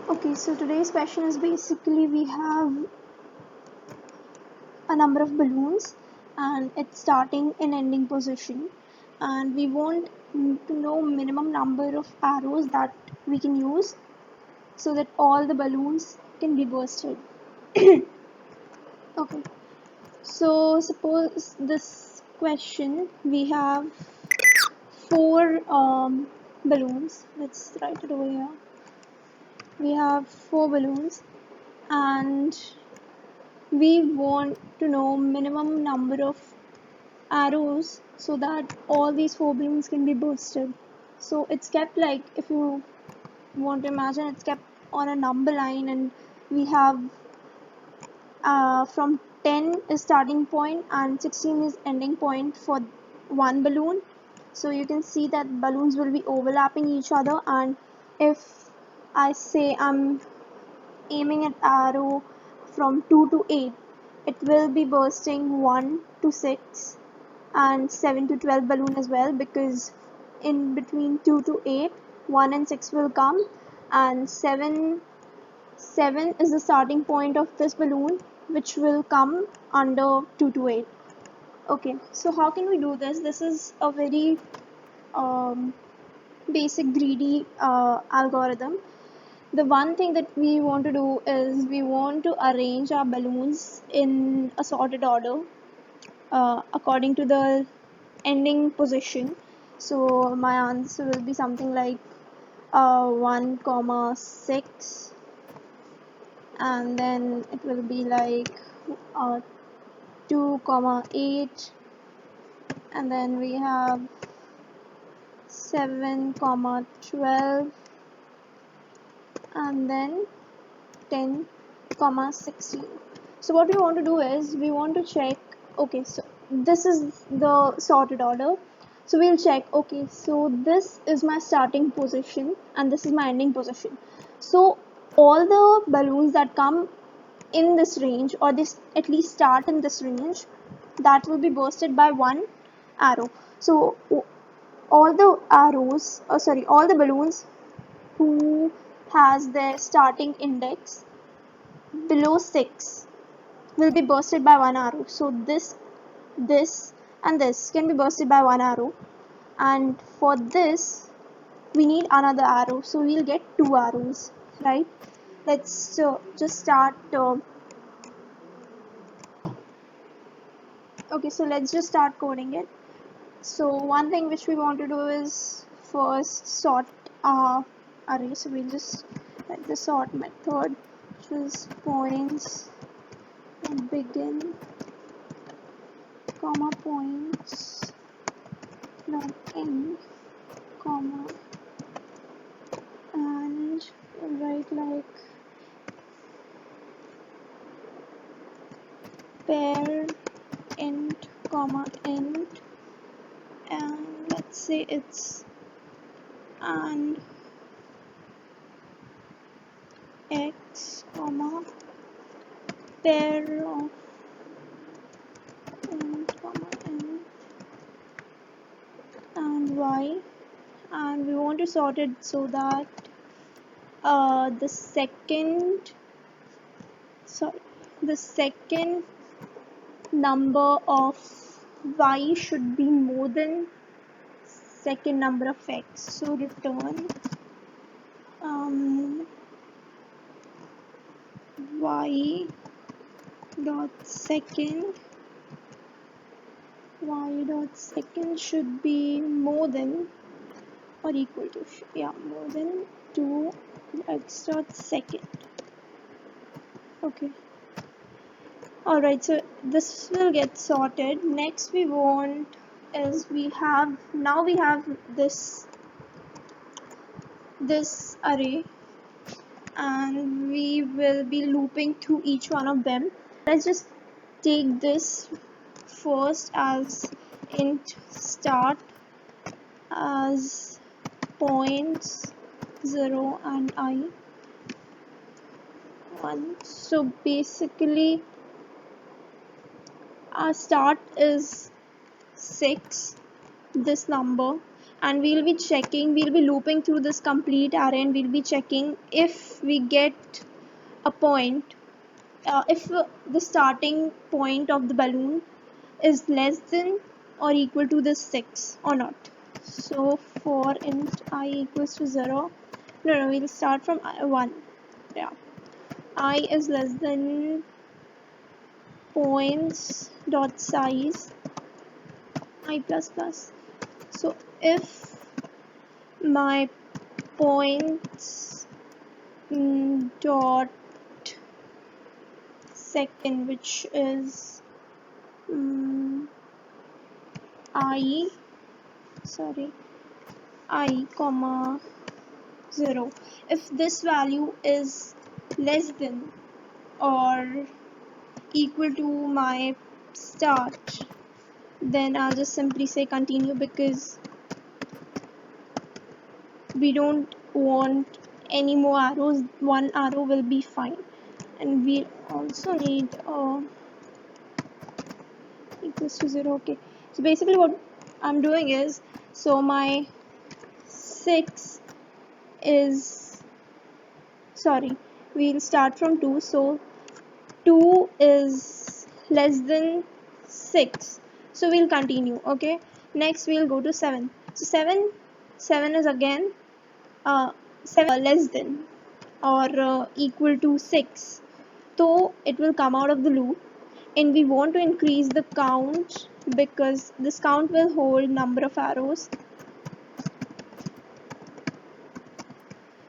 Okay, so today's question is basically we have a number of balloons and it's starting and ending position, and we want to know minimum number of arrows that we can use so that all the balloons can be bursted. Okay, so suppose this question we have four balloons. Let's write it over here. We have four balloons and we want to know minimum number of arrows so that all these four balloons can be boosted. So it's kept like, if you want to imagine, it's kept on a number line, and we have from 10 is starting point and 16 is ending point for one balloon. So you can see that balloons will be overlapping each other, and if I say I'm aiming at arrow from 2 to 8, it will be bursting 1 to 6 and 7 to 12 balloon as well, because in between 2 to 8, 1 and 6 will come, and 7 is the starting point of this balloon, which will come under 2 to 8. Okay, so how can we do this? This is a very basic greedy algorithm. The one thing that we want to do is we want to arrange our balloons in a sorted order according to the ending position. So my answer will be something like 1 comma 6, and then it will be like 2 comma 8, and then we have 7 comma 12, and then 10 comma 16. So what we want to do is we want to check, okay, so this is the sorted order. So we'll check, okay, so this is my starting position and this is my ending position. So all the balloons that come in this range, or this at least start in this range, that will be bursted by one arrow. So all the arrows, all the balloons who has their starting index below 6 will be bursted by one arrow. So this, and this can be bursted by one arrow, and for this we need another arrow, so we'll get two arrows, right? Let's just start. Okay, so let's just start coding it. So one thing which we want to do is first sort our array. So we'll just write the sort method, which is points begin comma points dot end comma, and write like pair int comma int, and let's say it's and x comma pair of int comma int and y, and we want to sort it so that the second number of y should be more than second number of x. So return y dot second should be more than or equal to, more than 2 x dot second. Okay, alright, so this will get sorted. Next we want is we have this array, and we will be looping through each one of them. Let's just take this first as int start as points 0 and I 1. So basically our start is 6, this number, and we'll be checking, we'll be looping through this complete array, and we'll be checking if we get a point, if the starting point of the balloon is less than or equal to this 6 or not. So for int I equals to 0, no, we'll start from 1. Yeah, I is less than points dot size I plus plus. So if my points dot second, which is I comma 0, if this value is less than or equal to my start, then I'll just simply say continue, because we don't want any more arrows. One arrow will be fine. And we also need equals to 0. Okay, so basically what I'm doing is, so my 6 is, we'll start from 2. So 2 is less than 6, so we'll continue. Okay, next we'll go to 7. So 7 is again 7 less than or equal to 6, so it will come out of the loop, and we want to increase the count because this count will hold number of arrows.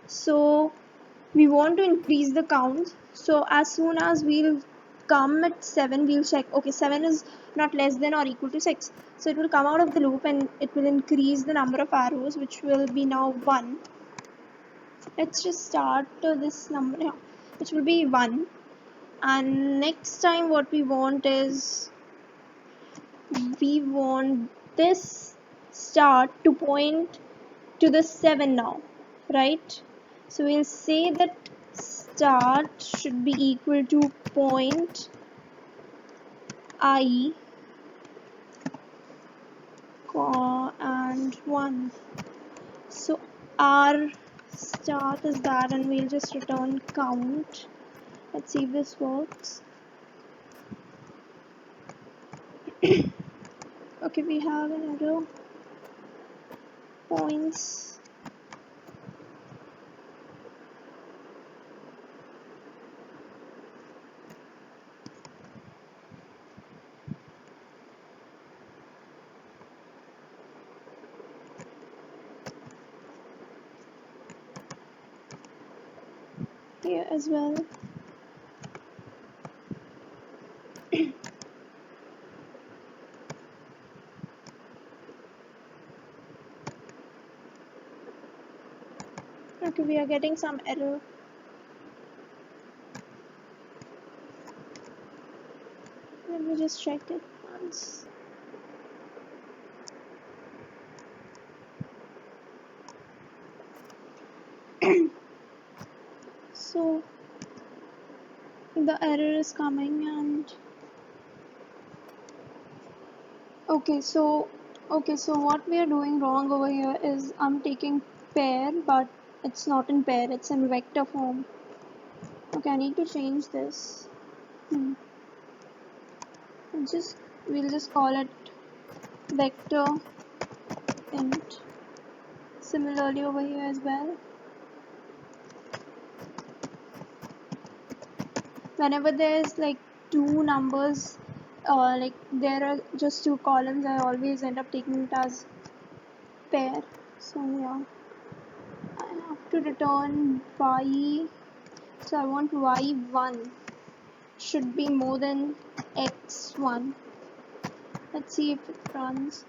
So we want to increase the count, so as soon as we'll come at 7, we'll check, okay, 7 is not less than or equal to 6, so it will come out of the loop and it will increase the number of arrows, which will be now 1. Let's just start this number, yeah, which will be 1. And next time what we want is, we want this start to point to the 7 now, right? So we'll say that start should be equal to point I and 1. So our start is that, and we'll just return count. Let's see if this works. Okay, we have an error. Points. Here as well. Okay, we are getting some error. Let me just check it once. So the error is coming, and okay, so what we are doing wrong over here is, I'm taking pair, but it's not in pair, it's in vector form. Okay, I need to change this. We'll just call it vector int. Similarly over here as well. Whenever there's like two numbers, like there are just two columns, I always end up taking it as pair. So yeah, I have to return y. So I want y1 should be more than x1. Let's see if it runs.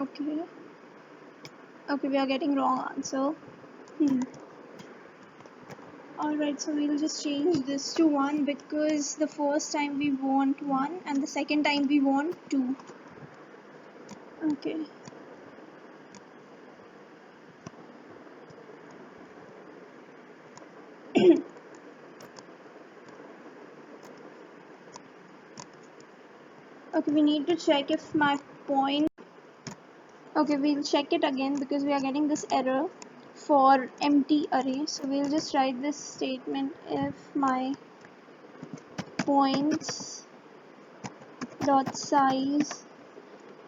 Okay, we are getting wrong answer. Alright, so we'll just change this to 1, because the first time we want 1 and the second time we want 2. Okay. Okay, we need to check if my point. Okay, we'll check it again because we are getting this error for empty array. So we'll just write this statement: if my points dot size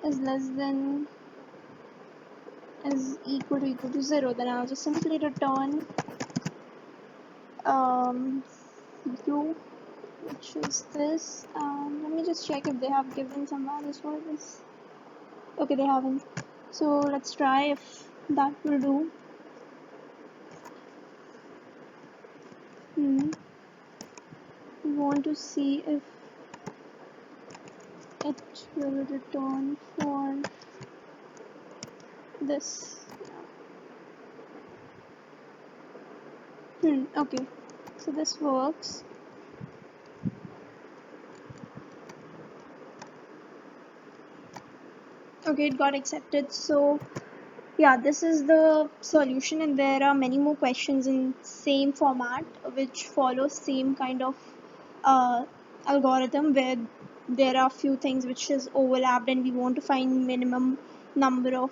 is less than is equal to 0, then I'll just simply return um, 0, which is this. Let me just check if they have given some values for this. Okay, they haven't. So let's try if that will do. We want to see if it will return for this. Okay, so this works. Okay, it got accepted. So yeah, this is the solution, and there are many more questions in same format which follow same kind of uh, algorithm, where there are few things which is overlapped and we want to find minimum number of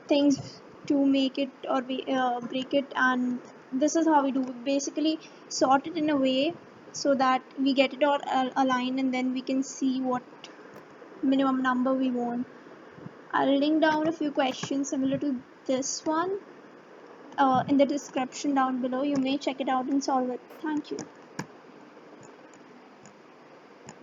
things to make it or break it. And this is how we do it. Basically sort it in a way so that we get it all aligned, and then we can see what minimum number we want. I'll link down a few questions similar to this one in the description down below. You may check it out and solve it. Thank you.